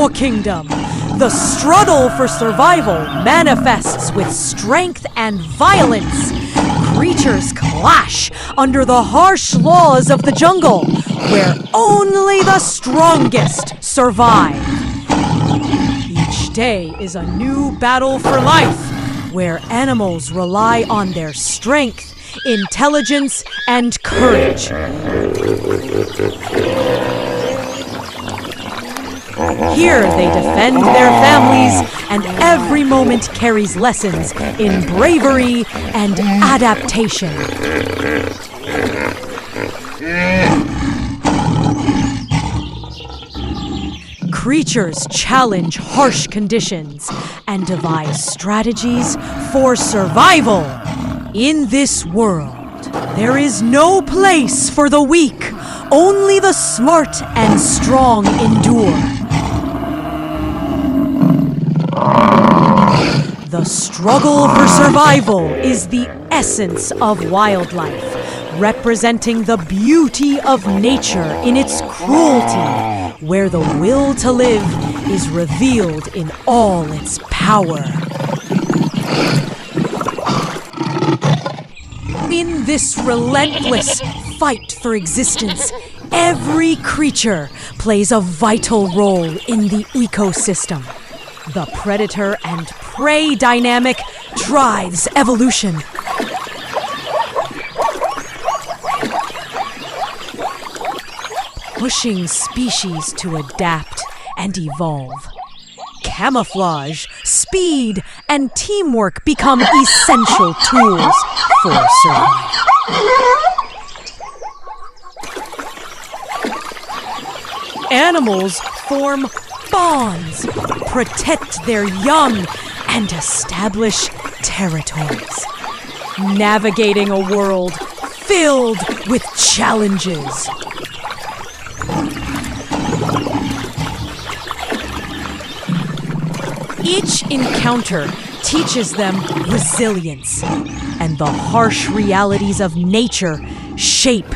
your kingdom. The struggle for survival manifests with strength and violence. Creatures clash under the harsh laws of the jungle, where only the strongest survive. Each day is a new battle for life, where animals rely on their strength, intelligence, and courage. Here they defend their families, and every moment carries lessons in bravery and adaptation. Creatures challenge harsh conditions and devise strategies for survival. In this world, there is no place for the weak. Only the smart and strong endure. The struggle for survival is the essence of wildlife, representing the beauty of nature in its cruelty, where the will to live is revealed in all its power. In this relentless fight for existence, every creature plays a vital role in the ecosystem. The predator and prey dynamic drives evolution. Pushing species to adapt and evolve. Camouflage, speed, and teamwork become essential tools for survival. Animals form bonds, protect their young, and establish territories, navigating a world filled with challenges. Each encounter teaches them resilience, and the harsh realities of nature shape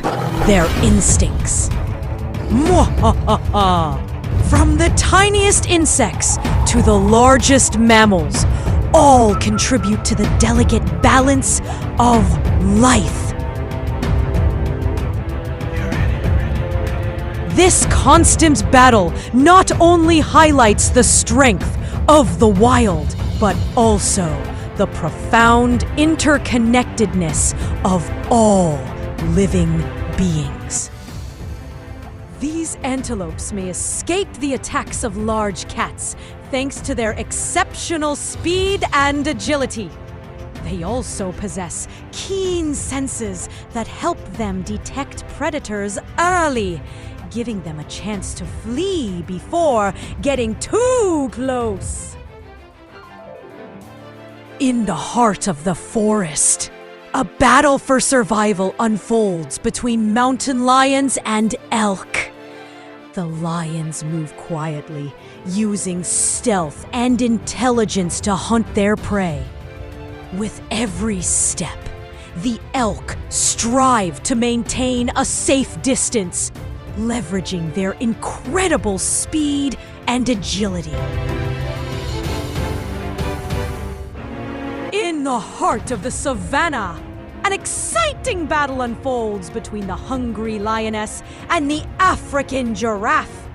their instincts. Mwahaha! From the tiniest insects to the largest mammals, all contribute to the delicate balance of life. This constant battle not only highlights the strength of the wild, but also the profound interconnectedness of all living beings. These antelopes may escape the attacks of large cats thanks to their exceptional speed and agility. They also possess keen senses that help them detect predators early, giving them a chance to flee before getting too close. In the heart of the forest, a battle for survival unfolds between mountain lions and elk. The lions move quietly, using stealth and intelligence to hunt their prey. With every step, the elk strive to maintain a safe distance, leveraging their incredible speed and agility. In the heart of the Savanna, an exciting battle unfolds between the hungry lioness and the African giraffe.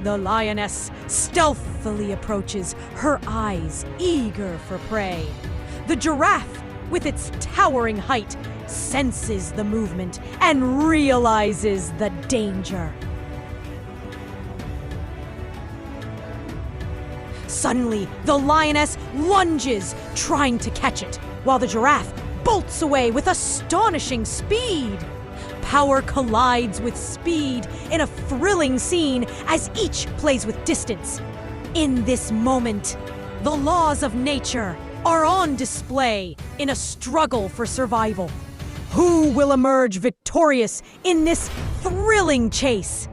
The lioness stealthily approaches, her eyes eager for prey. The giraffe, with its towering height, senses the movement and realizes the danger. Suddenly, the lioness lunges, trying to catch it, while the giraffe bolts away with astonishing speed. Power collides with speed in a thrilling scene as each plays with distance. In this moment, the laws of nature are on display in a struggle for survival. Who will emerge victorious in this thrilling chase?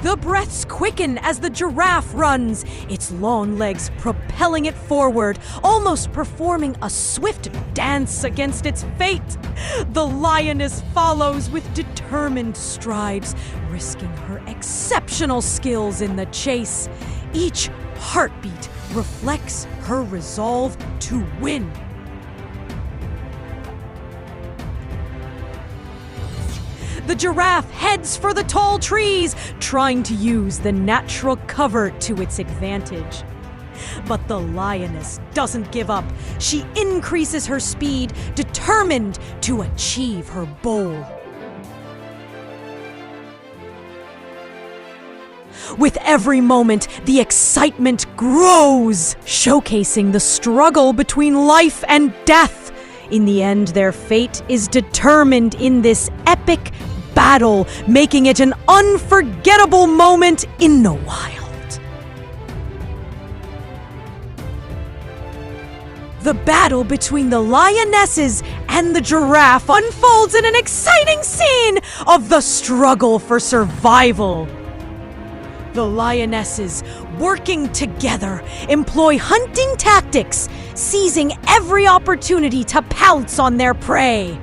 The breaths quicken as the giraffe runs, its long legs propelling it forward, almost performing a swift dance against its fate. The lioness follows with determined strides, risking her exceptional skills in the chase. Each heartbeat reflects her resolve to win. The giraffe heads for the tall trees, trying to use the natural cover to its advantage. But the lioness doesn't give up. She increases her speed, determined to achieve her goal. With every moment, the excitement grows, showcasing the struggle between life and death. In the end, their fate is determined in this epic battle, making it an unforgettable moment in the wild. The battle between the lionesses and the giraffe unfolds in an exciting scene of the struggle for survival. The lionesses, working together, employ hunting tactics, seizing every opportunity to pounce on their prey.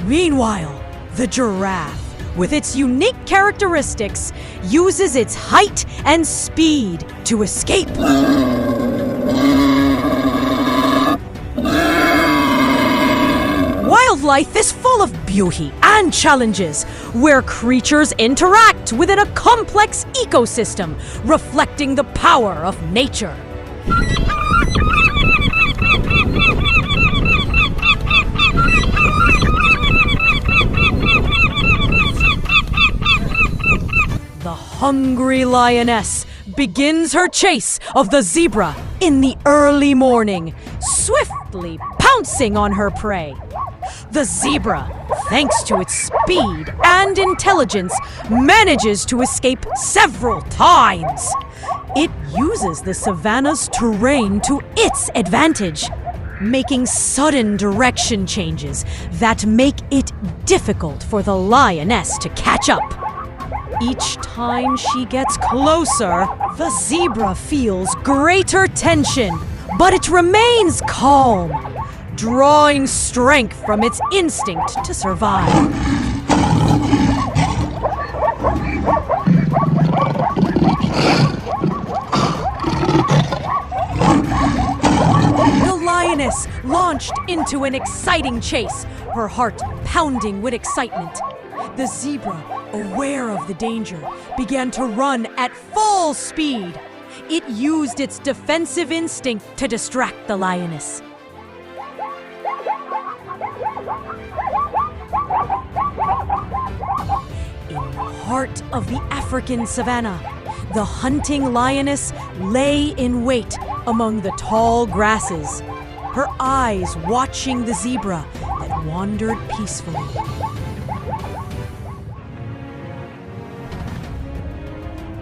Meanwhile, the giraffe, with its unique characteristics, uses its height and speed to escape. Wildlife is full of beauty and challenges, where creatures interact within a complex ecosystem, reflecting the power of nature. The hungry lioness begins her chase of the zebra in the early morning, swiftly pouncing on her prey. The zebra, thanks to its speed and intelligence, manages to escape several times. It uses the savanna's terrain to its advantage, making sudden direction changes that make it difficult for the lioness to catch up. Each time she gets closer, the zebra feels greater tension, but it remains calm, drawing strength from its instinct to survive. The lioness launched into an exciting chase, her heart pounding with excitement. The zebra, aware of the danger, began to run at full speed. It used its defensive instinct to distract the lioness. In the heart of the African savanna, the hunting lioness lay in wait among the tall grasses, her eyes watching the zebra that wandered peacefully.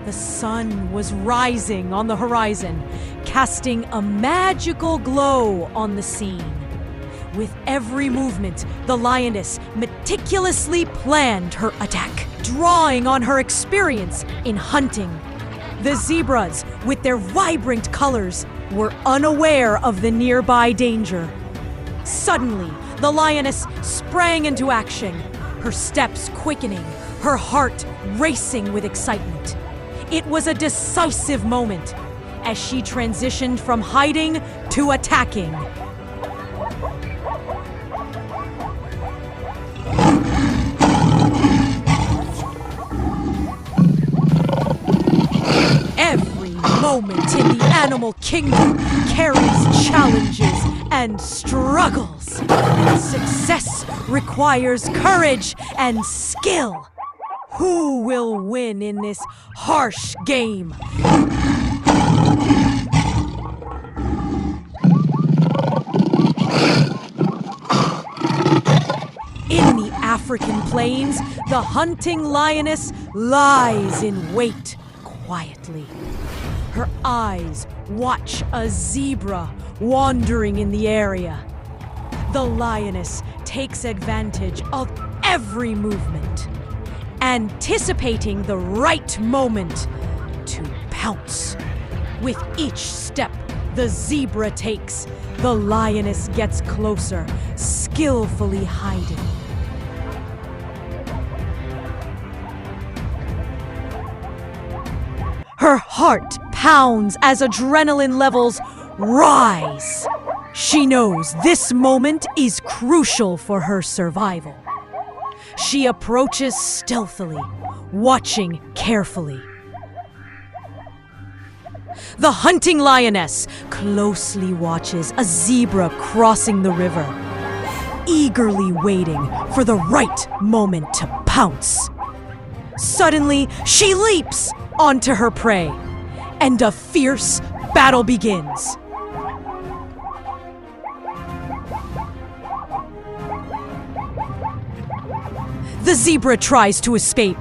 The sun was rising on the horizon, casting a magical glow on the scene. With every movement, the lioness meticulously planned her attack, drawing on her experience in hunting. The zebras, with their vibrant colors, were unaware of the nearby danger. Suddenly, the lioness sprang into action, her steps quickening, her heart racing with excitement. It was a decisive moment as she transitioned from hiding to attacking. Every moment in the animal kingdom carries challenges and struggles. Success requires courage and skill. Who will win in this harsh game? In the African plains, the hunting lioness lies in wait quietly. Her eyes watch a zebra wandering in the area. The lioness takes advantage of every movement. anticipating the right moment to pounce. With each step the zebra takes, the lioness gets closer, skillfully hiding. Her heart pounds as adrenaline levels rise. She knows this moment is crucial for her survival. She approaches stealthily, watching carefully. The hunting lioness closely watches a zebra crossing the river, eagerly waiting for the right moment to pounce. Suddenly, she leaps onto her prey, and a fierce battle begins. The zebra tries to escape,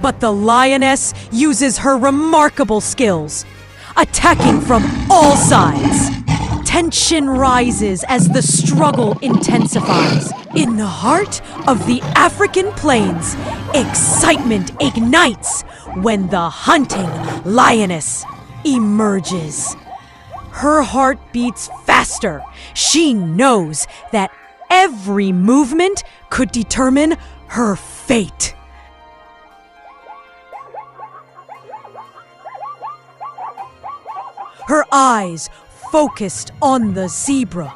but the lioness uses her remarkable skills, attacking from all sides. Tension rises as the struggle intensifies. In the heart of the African plains, excitement ignites when the hunting lioness emerges. Her heart beats faster. She knows that every movement could determine her fate. Her eyes focused on the zebra,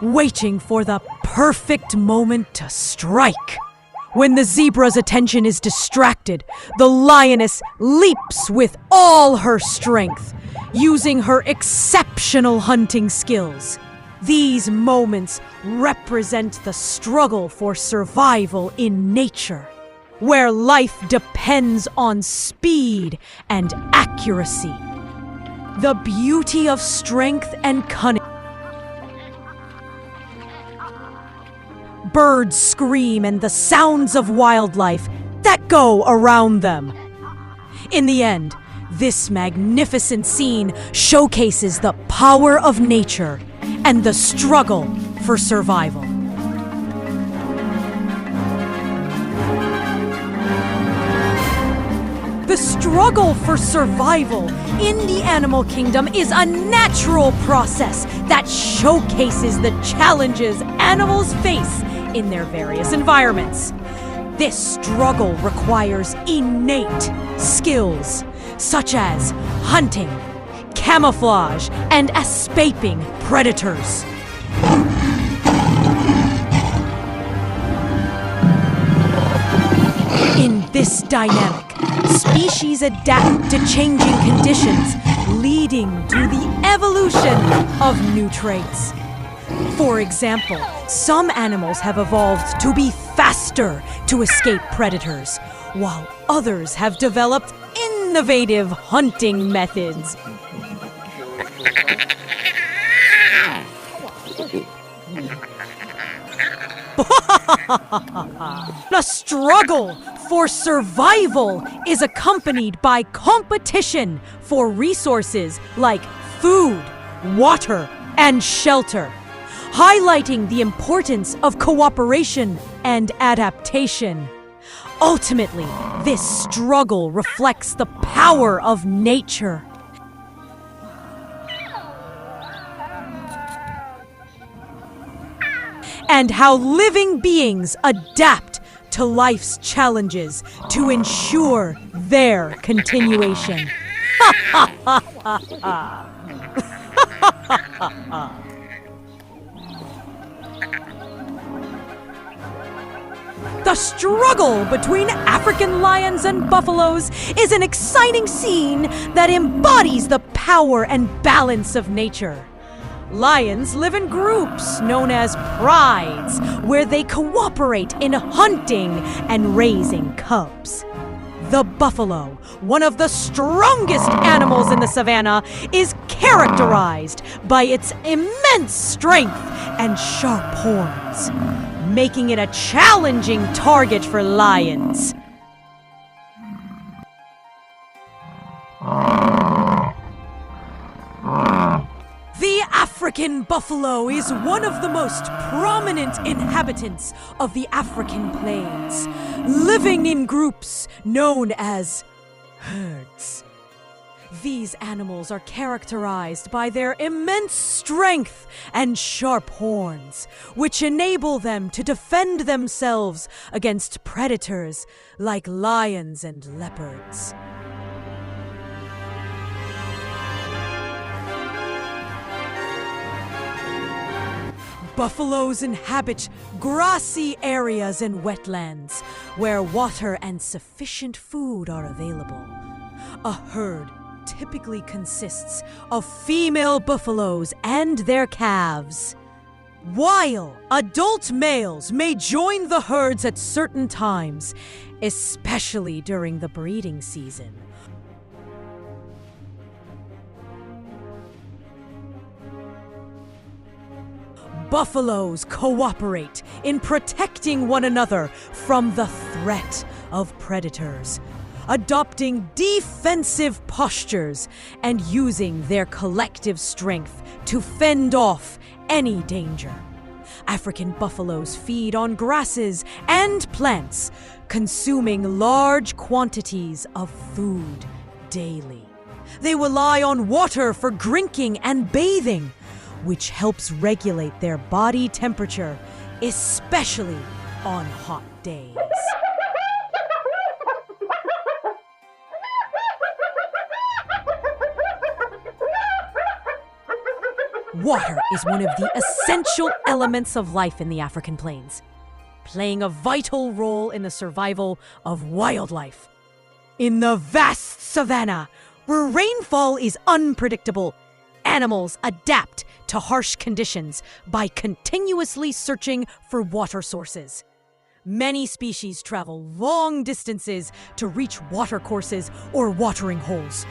waiting for the perfect moment to strike. When the zebra's attention is distracted, the lioness leaps with all her strength, using her exceptional hunting skills. These moments represent the struggle for survival in nature, where life depends on speed and accuracy. The beauty of strength and cunning. Birds scream and the sounds of wildlife that go around them. In the end, this magnificent scene showcases the power of nature and the struggle for survival. The struggle for survival in the animal kingdom is a natural process that showcases the challenges animals face in their various environments. This struggle requires innate skills such as hunting, camouflage, and escaping predators. In this dynamic, species adapt to changing conditions, leading to the evolution of new traits. For example, some animals have evolved to be faster to escape predators, while others have developed innovative hunting methods. The struggle for survival is accompanied by competition for resources like food, water, and shelter, highlighting the importance of cooperation and adaptation. Ultimately, this struggle reflects the power of nature. And how living beings adapt to life's challenges to ensure their continuation. The struggle between African lions and buffaloes is an exciting scene that embodies the power and balance of nature. Lions live in groups known as prides, where they cooperate in hunting and raising cubs. The buffalo, one of the strongest animals in the savannah, is characterized by its immense strength and sharp horns, making it a challenging target for lions. The African African buffalo is one of the most prominent inhabitants of the African plains, living in groups known as herds. These animals are characterized by their immense strength and sharp horns, which enable them to defend themselves against predators like lions and leopards. Buffaloes inhabit grassy areas and wetlands where water and sufficient food are available. A herd typically consists of female buffaloes and their calves, while adult males may join the herds at certain times, especially during the breeding season. Buffaloes cooperate in protecting one another from the threat of predators, adopting defensive postures and using their collective strength to fend off any danger. African buffaloes feed on grasses and plants, consuming large quantities of food daily. They rely on water for drinking and bathing, which helps regulate their body temperature, especially on hot days. Water is one of the essential elements of life in the African plains, playing a vital role in the survival of wildlife. In the vast savanna, where rainfall is unpredictable, animals adapt to harsh conditions by continuously searching for water sources. Many species travel long distances to reach watercourses or watering holes.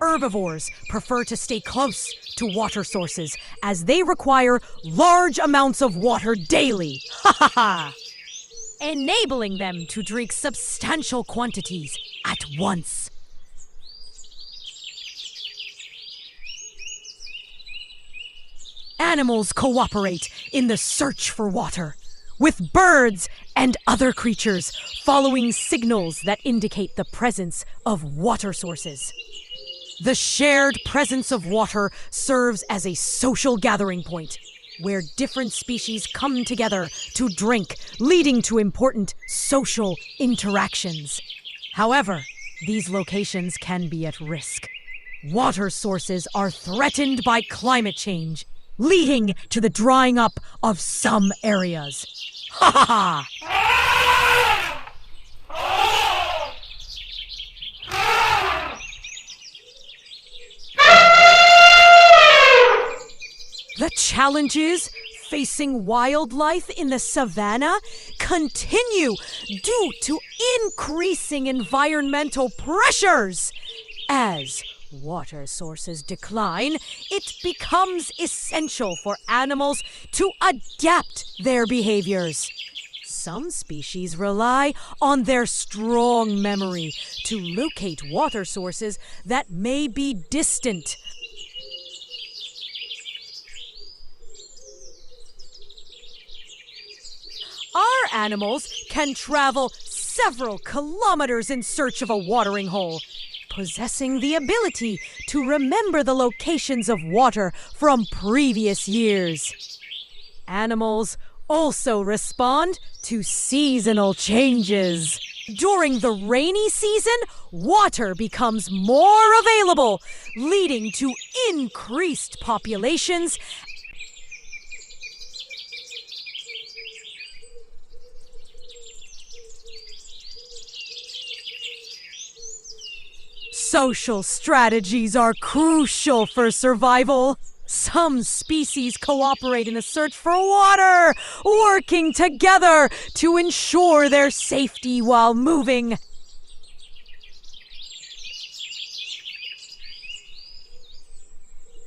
Herbivores prefer to stay close to water sources as they require large amounts of water daily, enabling them to drink substantial quantities at once. Animals cooperate in the search for water, with birds and other creatures following signals that indicate the presence of water sources. The shared presence of water serves as a social gathering point, where different species come together to drink, leading to important social interactions. However, these locations can be at risk. Water sources are threatened by climate change, leading to the drying up of some areas. Ha ha ha! The challenges facing wildlife in the savanna continue due to increasing environmental pressures. As water sources decline, it becomes essential for animals to adapt their behaviors. Some species rely on their strong memory to locate water sources that may be distant. Our animals can travel several kilometers in search of a watering hole, possessing the ability to remember the locations of water from previous years. Animals also respond to seasonal changes. During the rainy season, water becomes more available, leading to increased populations . Social strategies are crucial for survival. Some species cooperate in the search for water, working together to ensure their safety while moving.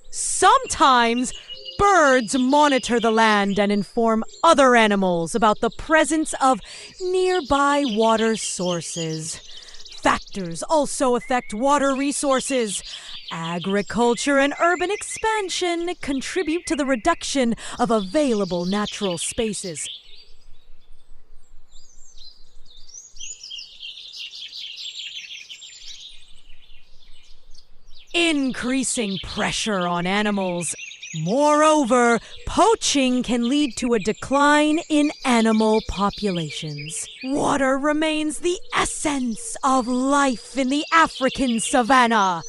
Sometimes, Birds monitor the land and inform other animals about the presence of nearby water sources. Factors also affect water resources. Agriculture and urban expansion contribute to the reduction of available natural spaces. Increasing pressure on animals. Moreover, poaching can lead to a decline in animal populations. Water remains the essence of life in the African savanna.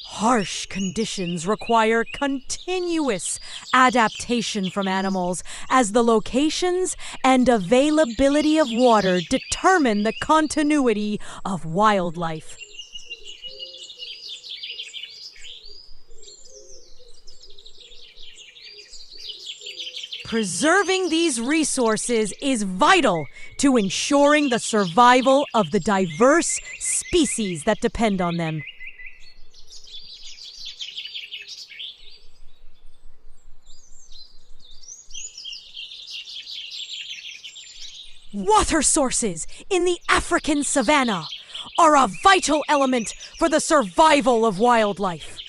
Harsh conditions require continuous adaptation from animals, as the locations and availability of water determine the continuity of wildlife. Preserving these resources is vital to ensuring the survival of the diverse species that depend on them. Water sources in the African savanna are a vital element for the survival of wildlife.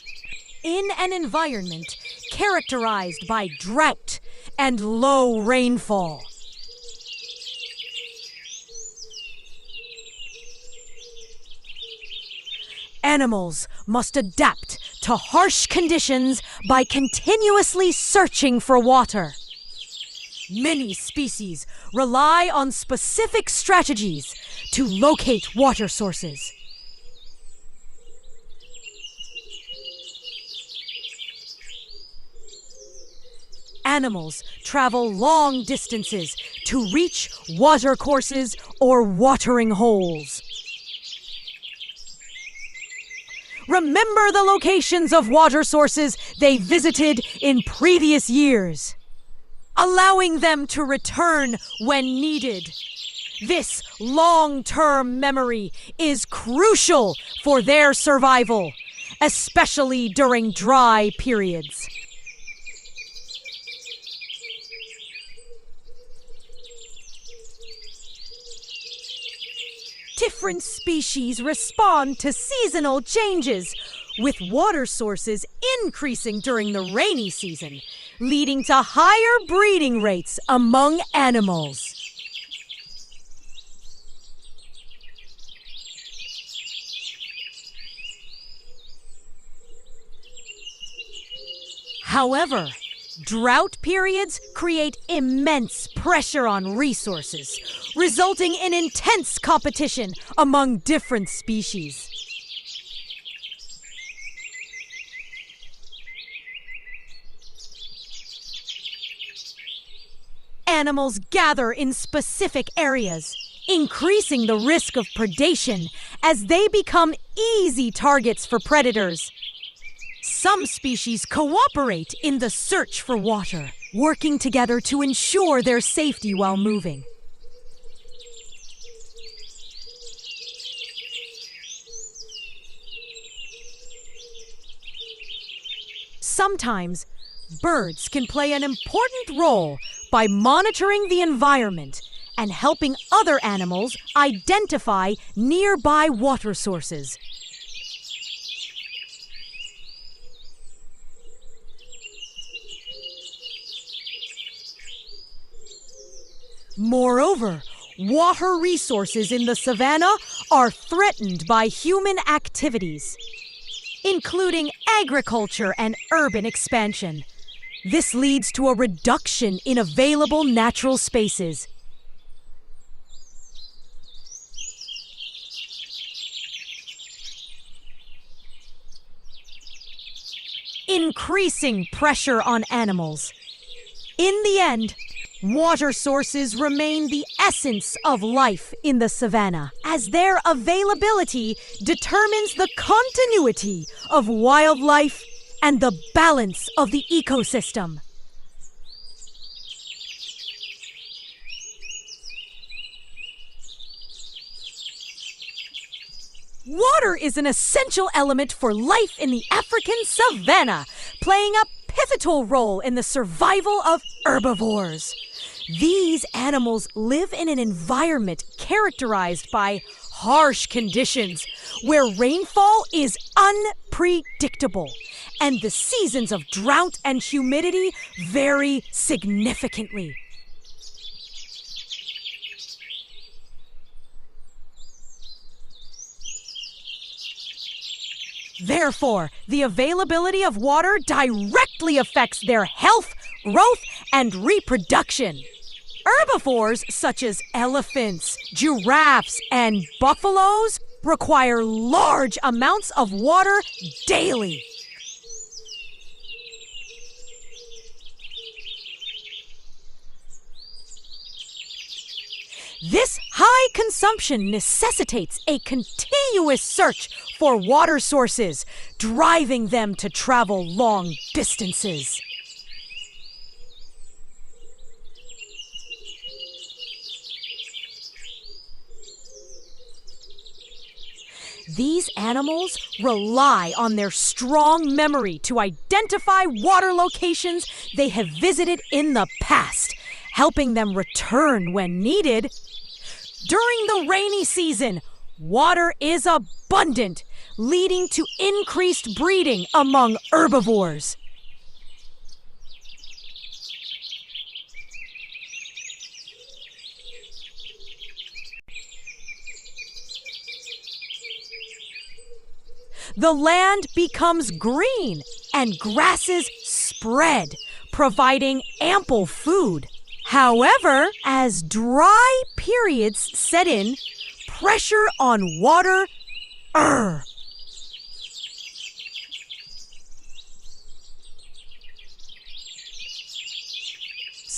In an environment characterized by drought and low rainfall, animals must adapt to harsh conditions by continuously searching for water. Many species rely on specific strategies to locate water sources. Animals travel long distances to reach watercourses or watering holes. Remember the locations of water sources they visited in previous years, allowing them to return when needed. This long-term memory is crucial for their survival, especially during dry periods. Different species respond to seasonal changes, with water sources increasing during the rainy season, leading to higher breeding rates among animals. However, drought periods create immense pressure on resources, resulting in intense competition among different species. Animals gather in specific areas, increasing the risk of predation as they become easy targets for predators. Some species cooperate in the search for water, working together to ensure their safety while moving. Sometimes, birds can play an important role by monitoring the environment and helping other animals identify nearby water sources. Moreover, water resources in the savanna are threatened by human activities, including agriculture and urban expansion. This leads to a reduction in available natural spaces. Increasing pressure on animals. In the end, water sources remain the essence of life in the savanna, as their availability determines the continuity of wildlife and the balance of the ecosystem. Water is an essential element for life in the African savanna, playing a pivotal role in the survival of herbivores. These animals live in an environment characterized by harsh conditions, where rainfall is unpredictable, and the seasons of drought and humidity vary significantly. Therefore, the availability of water directly affects their health, growth, and reproduction. Herbivores such as elephants, giraffes, and buffaloes require large amounts of water daily. This high consumption necessitates a continuous search for water sources, driving them to travel long distances. These animals rely on their strong memory to identify water locations they have visited in the past, helping them return when needed. During the rainy season, water is abundant, leading to increased breeding among herbivores. The land becomes green and grasses spread, providing ample food. However, as dry periods set in, pressure on water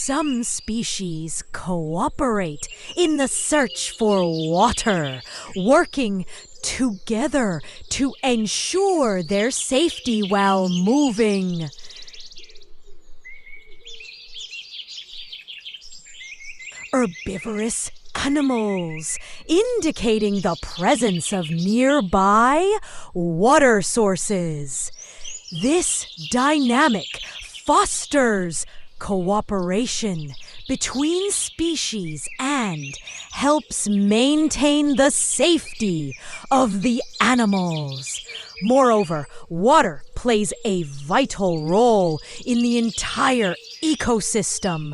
Some species cooperate in the search for water, working together to ensure their safety while moving. Herbivorous animals, indicating the presence of nearby water sources. This dynamic fosters cooperation between species and helps maintain the safety of the animals. Moreover, water plays a vital role in the entire ecosystem.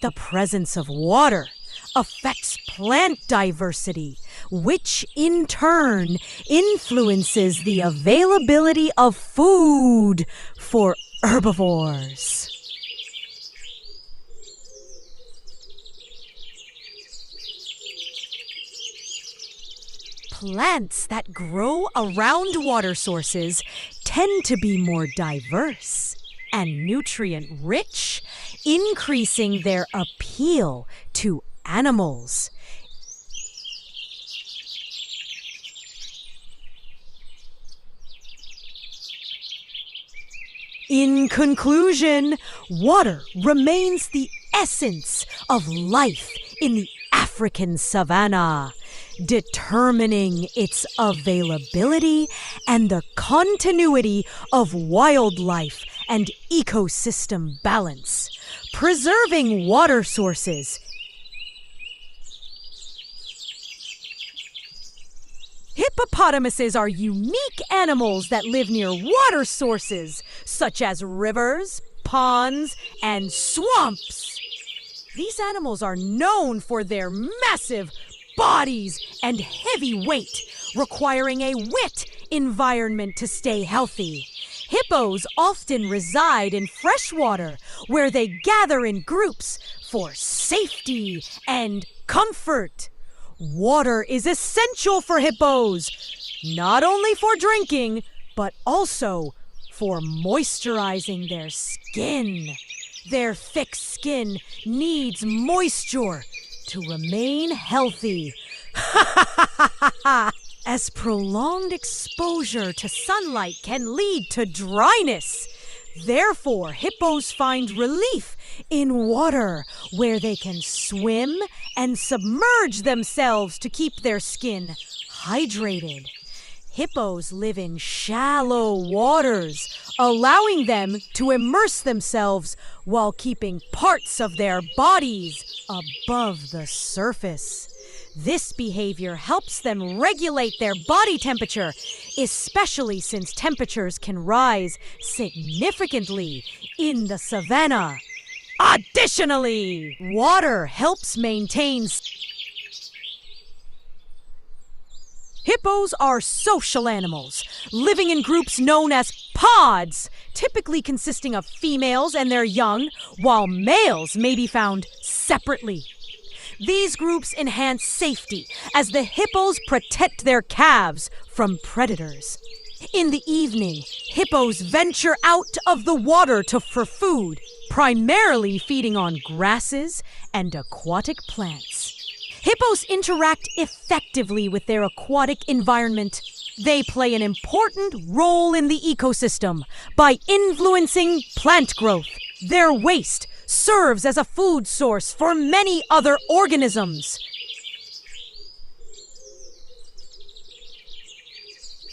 The presence of water affects plant diversity, which in turn influences the availability of food for herbivores. Plants that grow around water sources tend to be more diverse and nutrient-rich, increasing their appeal to animals. In conclusion, water remains the essence of life in the African savanna, determining its availability and the continuity of wildlife and ecosystem balance. Preserving water sources. Hippopotamuses are unique animals that live near water sources, such as rivers, ponds, and swamps. These animals are known for their massive bodies and heavy weight, requiring a wet environment to stay healthy. Hippos often reside in freshwater, where they gather in groups for safety and comfort. Water is essential for hippos, not only for drinking, but also for moisturizing their skin. Their thick skin needs moisture to remain healthy. As prolonged exposure to sunlight can lead to dryness, Therefore, hippos find relief in water, where they can swim and submerge themselves to keep their skin hydrated. Hippos live in shallow waters, allowing them to immerse themselves while keeping parts of their bodies above the surface. This behavior helps them regulate their body temperature, especially since temperatures can rise significantly in the savanna. Additionally, water helps maintain. Hippos are social animals, living in groups known as pods, typically consisting of females and their young, while males may be found separately. These groups enhance safety as the hippos protect their calves from predators. In the evening, hippos venture out of the water for food, primarily feeding on grasses and aquatic plants. Hippos interact effectively with their aquatic environment. They play an important role in the ecosystem by influencing plant growth. Their waste serves as a food source for many other organisms.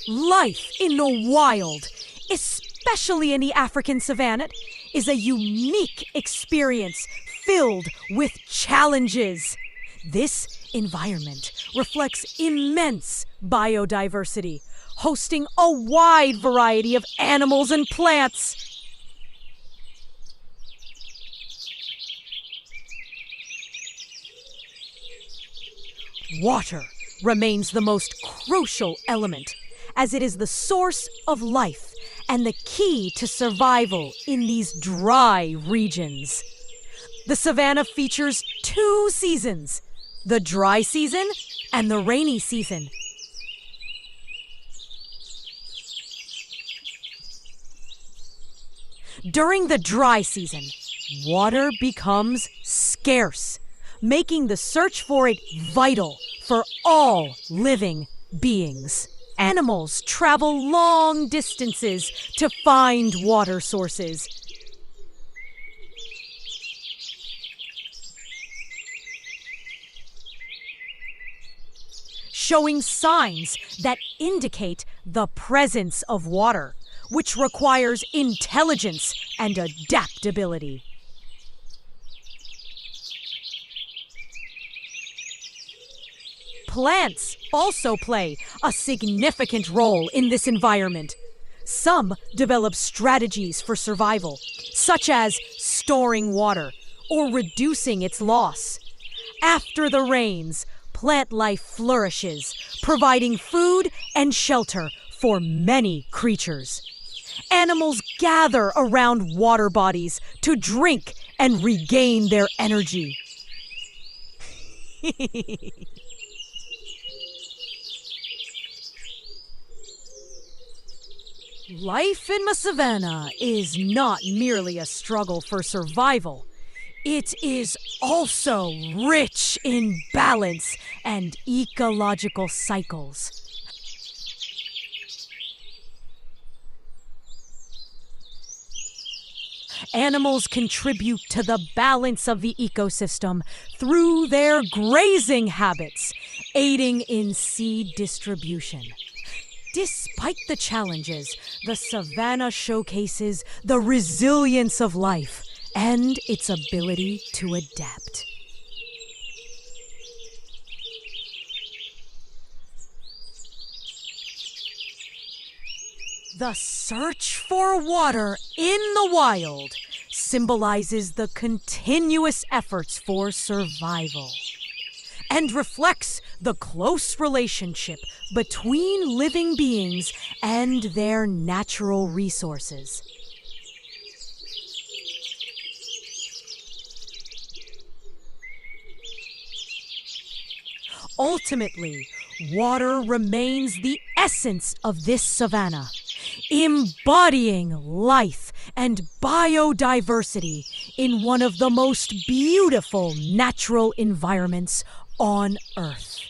Life in the wild, especially in the African savanna, is a unique experience filled with challenges. This environment reflects immense biodiversity, hosting a wide variety of animals and plants. Water remains the most crucial element, as it is the source of life and the key to survival in these dry regions. The savanna features 2 seasons, the dry season and the rainy season. During the dry season, water becomes scarce, making the search for it vital for all living beings. Animals travel long distances to find water sources. Showing signs that indicate the presence of water, which requires intelligence and adaptability. Plants also play a significant role in this environment. Some develop strategies for survival, such as storing water or reducing its loss. After the rains, plant life flourishes, providing food and shelter for many creatures. Animals gather around water bodies to drink and regain their energy. Life in the savanna is not merely a struggle for survival. It is also rich in balance and ecological cycles. Animals contribute to the balance of the ecosystem through their grazing habits, aiding in seed distribution. Despite the challenges, the savanna showcases the resilience of life and its ability to adapt. The search for water in the wild symbolizes the continuous efforts for survival and reflects the close relationship between living beings and their natural resources. Ultimately, water remains the essence of this savanna, embodying life and biodiversity in one of the most beautiful natural environments on Earth.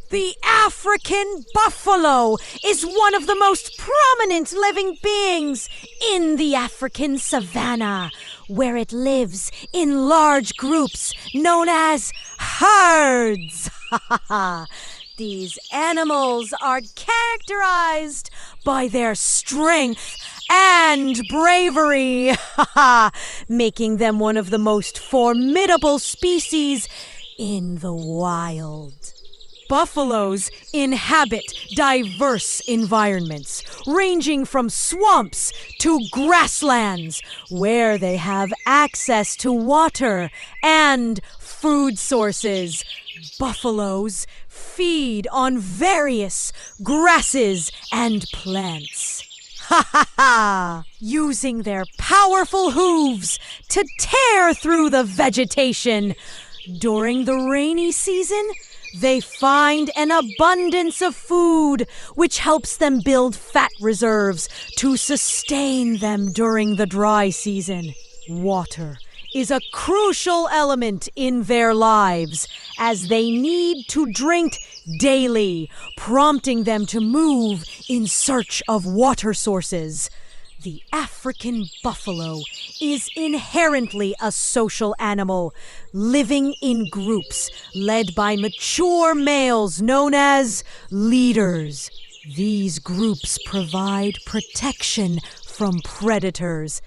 The African buffalo is one of the most prominent living beings in the African savanna, where it lives in large groups known as herds. These animals are characterized by their strength and bravery, making them one of the most formidable species in the wild. Buffaloes inhabit diverse environments, ranging from swamps to grasslands, where they have access to water and food sources. Buffaloes feed on various grasses and plants. Using their powerful hooves to tear through the vegetation. During the rainy season, they find an abundance of food, which helps them build fat reserves to sustain them during the dry season. Water is a crucial element in their lives, as they need to drink daily, prompting them to move in search of water sources. The African buffalo is inherently a social animal, living in groups led by mature males known as leaders. These groups provide protection from predators.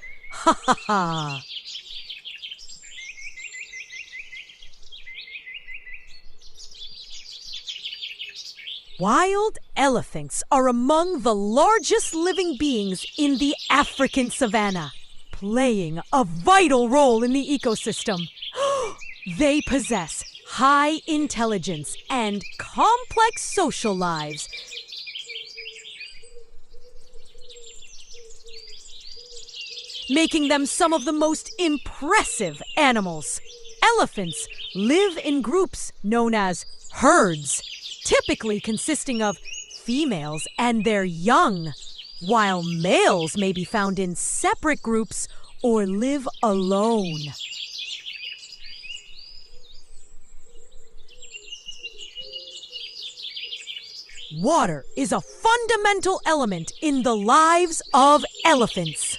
Wild elephants are among the largest living beings in the African savanna, playing a vital role in the ecosystem. They possess high intelligence and complex social lives, making them some of the most impressive animals. Elephants live in groups known as herds, typically consisting of females and their young, while males may be found in separate groups or live alone. Water is a fundamental element in the lives of elephants,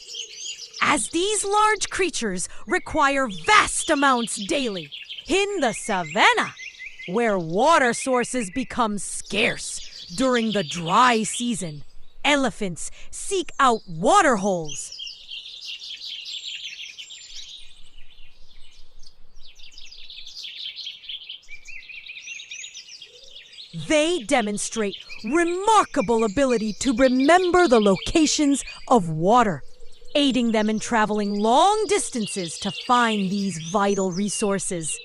as these large creatures require vast amounts daily. In the savanna, where water sources become scarce during the dry season, elephants seek out water holes. They demonstrate remarkable ability to remember the locations of water, aiding them in traveling long distances to find these vital resources.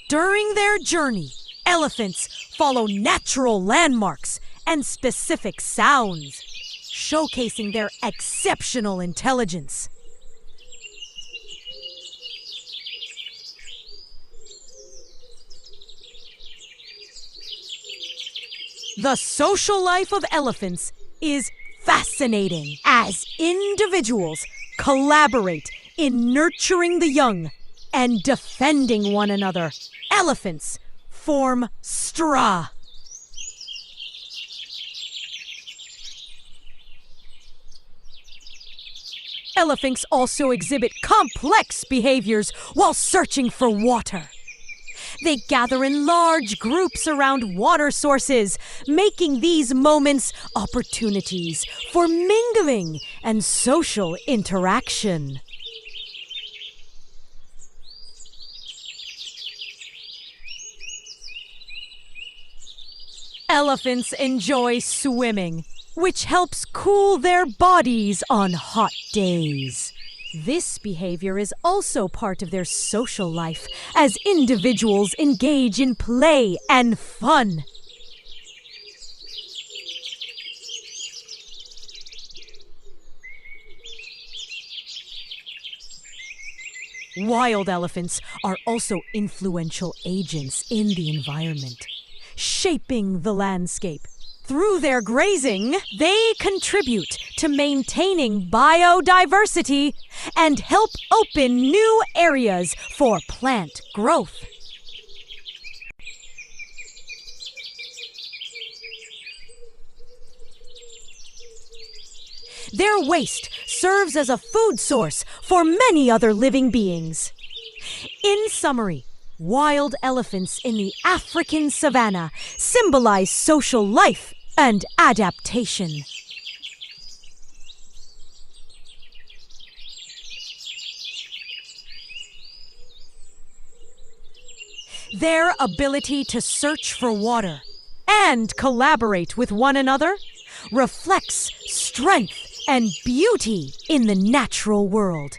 During their journey, elephants follow natural landmarks and specific sounds, showcasing their exceptional intelligence. The social life of elephants is fascinating, as individuals collaborate in nurturing the young and defending one another. Elephants form stra. Elephants also exhibit complex behaviors while searching for water. They gather in large groups around water sources, making these moments opportunities for mingling and social interaction. Elephants enjoy swimming, which helps cool their bodies on hot days. This behavior is also part of their social life, as individuals engage in play and fun. Wild elephants are also influential agents in the environment, shaping the landscape. Through their grazing, they contribute to maintaining biodiversity and help open new areas for plant growth. Their waste serves as a food source for many other living beings. In summary, wild elephants in the African savanna symbolize social life and adaptation. Their ability to search for water and collaborate with one another reflects strength and beauty in the natural world.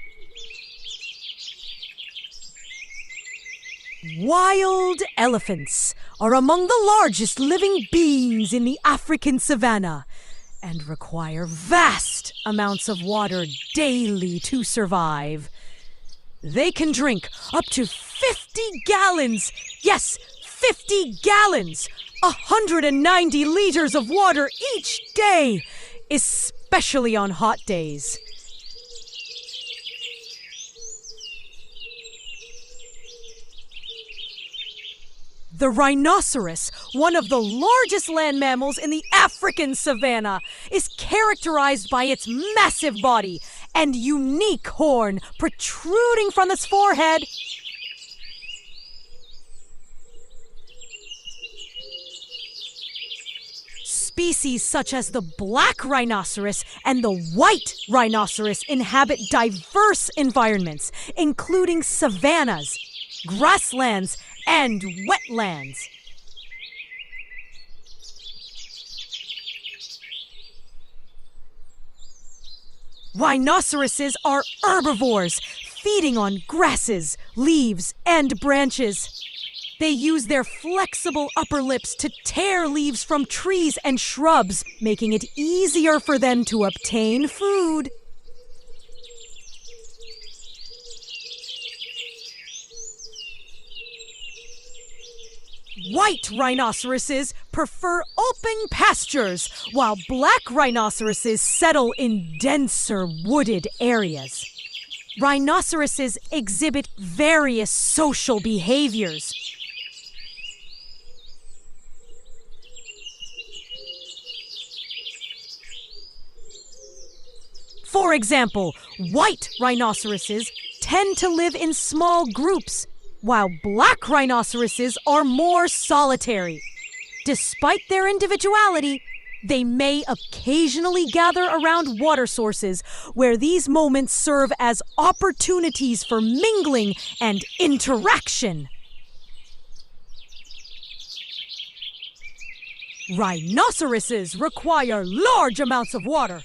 Wild elephants are among the largest living beings in the African savanna and require vast amounts of water daily to survive. They can drink up to 50 gallons, yes, 50 gallons, 190 liters of water each day, especially on hot days. The rhinoceros, one of the largest land mammals in the African savanna, is characterized by its massive body and unique horn protruding from its forehead. Species such as the black rhinoceros and the white rhinoceros inhabit diverse environments, including savannas, grasslands, and wetlands. Rhinoceroses are herbivores, feeding on grasses, leaves, and branches. They use their flexible upper lips to tear leaves from trees and shrubs, making it easier for them to obtain food. White rhinoceroses prefer open pastures, while black rhinoceroses settle in denser wooded areas. Rhinoceroses exhibit various social behaviors. For example, white rhinoceroses tend to live in small groups, while black rhinoceroses are more solitary. Despite their individuality, they may occasionally gather around water sources, where these moments serve as opportunities for mingling and interaction. Rhinoceroses require large amounts of water,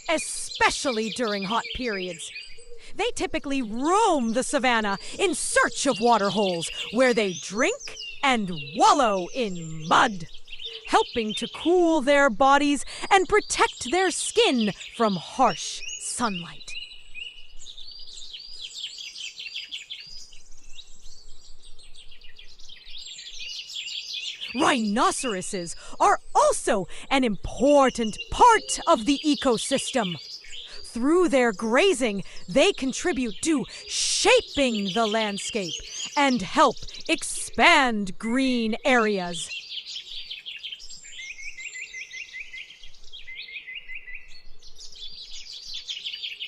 especially during hot periods. They typically roam the savanna in search of water holes, where they drink and wallow in mud, helping to cool their bodies and protect their skin from harsh sunlight. Rhinoceroses are also an important part of the ecosystem. Through their grazing, they contribute to shaping the landscape and help expand green areas.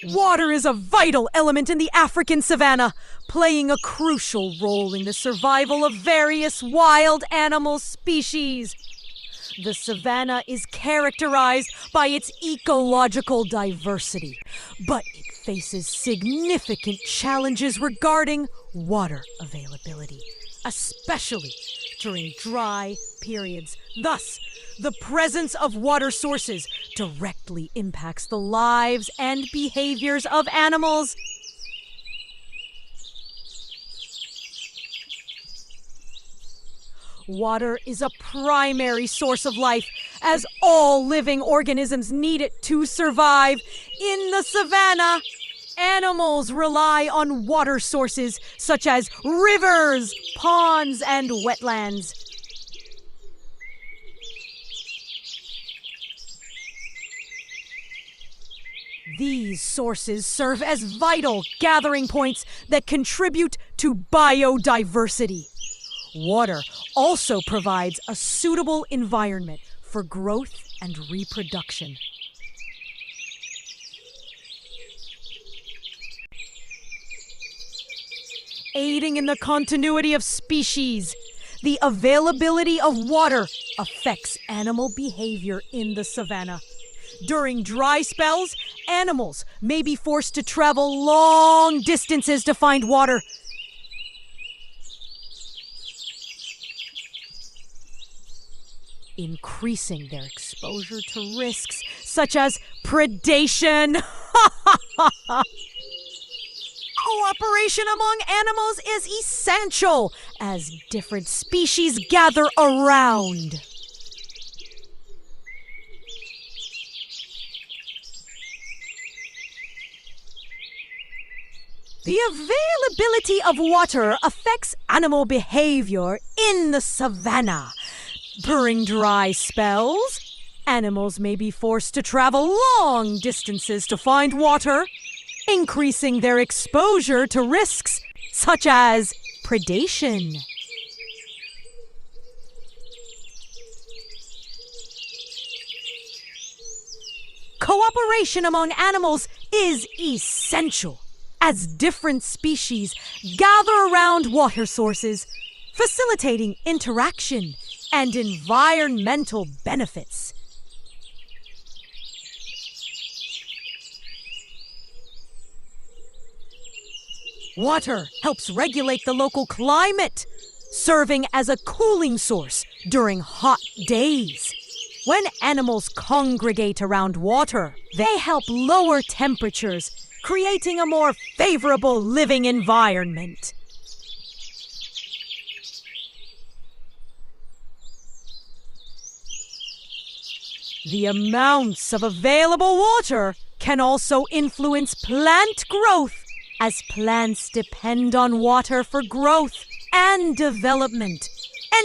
Water is a vital element in the African savanna, playing a crucial role in the survival of various wild animal species. The savanna is characterized by its ecological diversity, but it faces significant challenges regarding water availability, especially during dry periods. Thus, the presence of water sources directly impacts the lives and behaviors of animals. Water is a primary source of life, as all living organisms need it to survive. In the savanna, animals rely on water sources such as rivers, ponds, and wetlands. These sources serve as vital gathering points that contribute to biodiversity. Water also provides a suitable environment for growth and reproduction. Aiding in the continuity of species, the availability of water affects animal behavior in the savanna. During dry spells, animals may be forced to travel long distances to find water. Increasing their exposure to risks such as predation. Cooperation among animals is essential as different species gather around. The availability of water affects animal behavior in the savanna. During dry spells, animals may be forced to travel long distances to find water, increasing their exposure to risks such as predation. Cooperation among animals is essential as different species gather around water sources, facilitating interaction and environmental benefits. Water helps regulate the local climate, serving as a cooling source during hot days. When animals congregate around water, they help lower temperatures, creating a more favorable living environment. The amounts of available water can also influence plant growth, as plants depend on water for growth and development,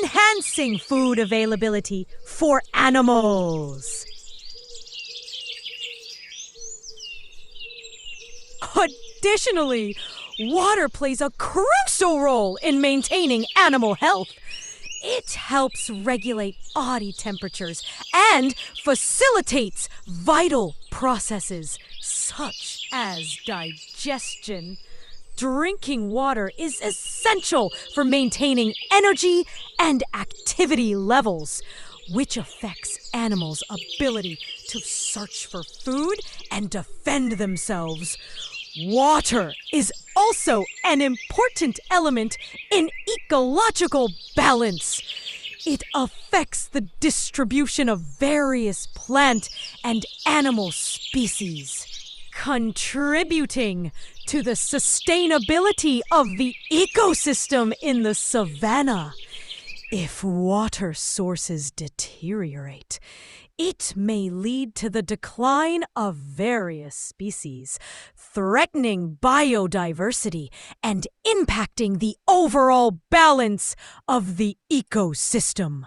enhancing food availability for animals. Additionally, water plays a crucial role in maintaining animal health. It helps regulate body temperatures and facilitates vital processes such as digestion. Drinking water is essential for maintaining energy and activity levels, which affects animals' ability to search for food and defend themselves. Water is also an important element in ecological balance. It affects the distribution of various plant and animal species, contributing to the sustainability of the ecosystem in the savanna. If water sources deteriorate, it may lead to the decline of various species, threatening biodiversity and impacting the overall balance of the ecosystem.